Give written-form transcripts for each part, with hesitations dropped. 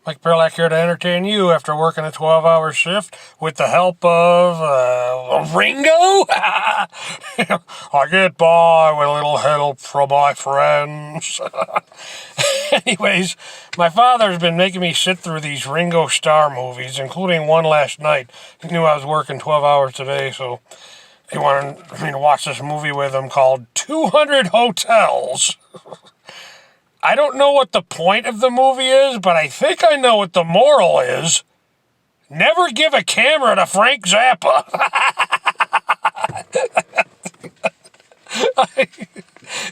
Mike Perlak here to entertain you after working a 12-hour shift with the help of Ringo. I get by with a little help from my friends. Anyways, my father's been making me sit through these Ringo Starr movies, including one last night. He knew I was working 12 hours today, so he wanted me to watch this movie with him called 200 Hotels. I don't know what the point of the movie is, but I think I know what the moral is. Never give a camera to Frank Zappa.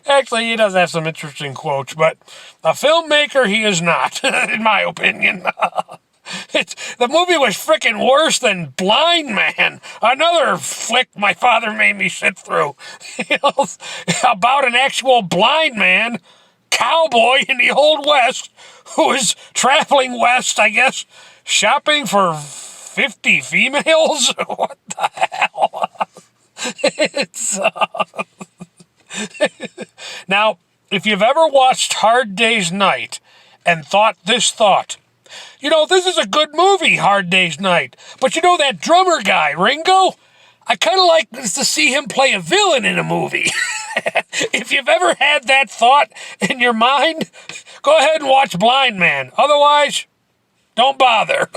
Actually, he does have some interesting quotes, but a filmmaker he is not, in my opinion. The movie was freaking worse than Blind Man, another flick my father made me sit through. About an actual blind man, cowboy in the Old West, who is traveling west, I guess, shopping for 50 females? What the hell? Now, if you've ever watched Hard Day's Night and thought this thought, this is a good movie, Hard Day's Night, but that drummer guy, Ringo? I kind of like to see him play a villain in a movie. If you've ever had that thought in your mind, go ahead and watch Blind Man. Otherwise, don't bother.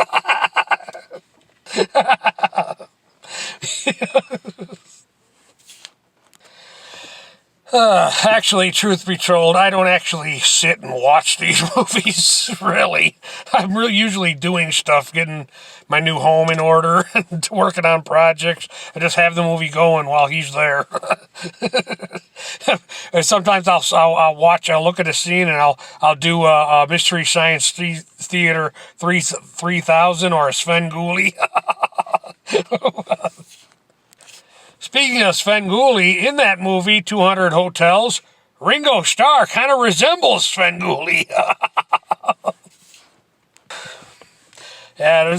Actually, truth be told, I don't actually sit and watch these movies, really. I'm usually doing stuff, getting my new home in order and working on projects. I just have the movie going while he's there. And sometimes I'll look at a scene and I'll do a Mystery Science Theater 3000 or a Svengoolie. Speaking of Svengoolie, in that movie, 200 Hotels, Ringo Starr kind of resembles Svengoolie. Yeah,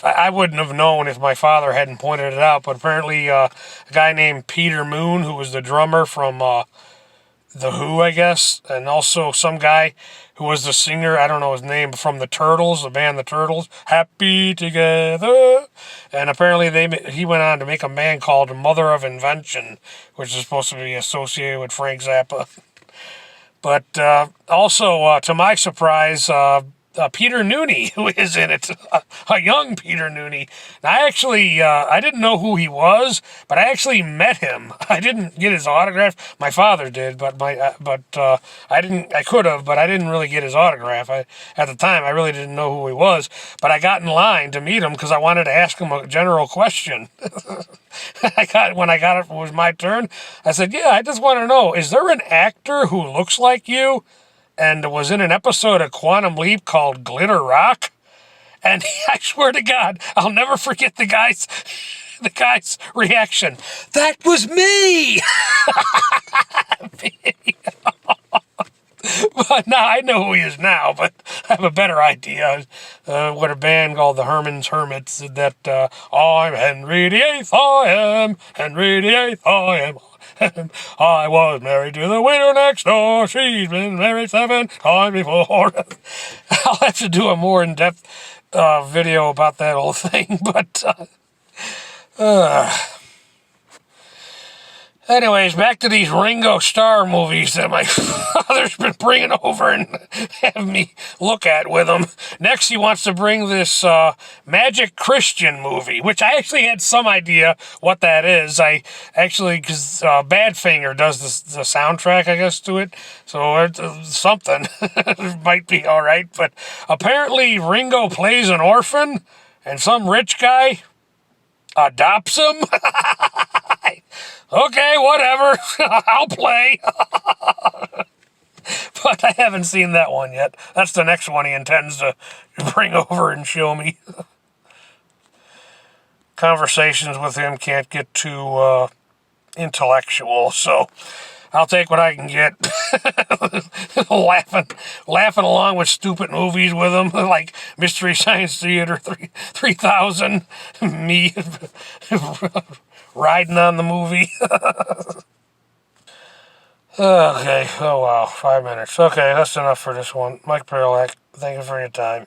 I wouldn't have known if my father hadn't pointed it out, but apparently a guy named Peter Moon, who was the drummer from The Who, I guess, and also some guy who was the singer, I don't know his name, from the Turtles, the band The Turtles, Happy Together. And apparently he went on to make a band called Mother of Invention, which is supposed to be associated with Frank Zappa. But also, to my surprise, Peter Nooney, who is in it, a young Peter Nooney. I didn't know who he was, but I actually met him. I didn't get his autograph. My father did, but I didn't. I could have, but I didn't really get his autograph. At the time, I really didn't know who he was, but I got in line to meet him because I wanted to ask him a general question. When it was my turn, I said, "Yeah, I just want to know, is there an actor who looks like you and was in an episode of Quantum Leap called Glitter Rock?" And I swear to God, I'll never forget the guy's reaction. "That was me!" But now I know who he is now, but I have a better idea. What a band called the Herman Hermits that I'm Henry VIII, I am Henry VIII, I am. I was married to the widow next door. She's been married 7 times before. I'll have to do a more in-depth video about that whole thing. But anyways, back to these Ringo Starr movies that my father's been bringing over and having me look at with him. Next, he wants to bring this Magic Christian movie, which I actually had some idea what that is. Because Badfinger does the soundtrack, I guess, to it. So it's something. It might be all right. But apparently Ringo plays an orphan and some rich guy adopts him. Okay, whatever. I'll play. But I haven't seen that one yet. That's the next one he intends to bring over and show me. Conversations with him can't get too intellectual, so I'll take what I can get. laughing along with stupid movies with him, like Mystery Science Theater 3000, me riding on the movie. Okay, oh wow, 5 minutes. Okay, that's enough for this one. Mike Perlak, thank you for your time.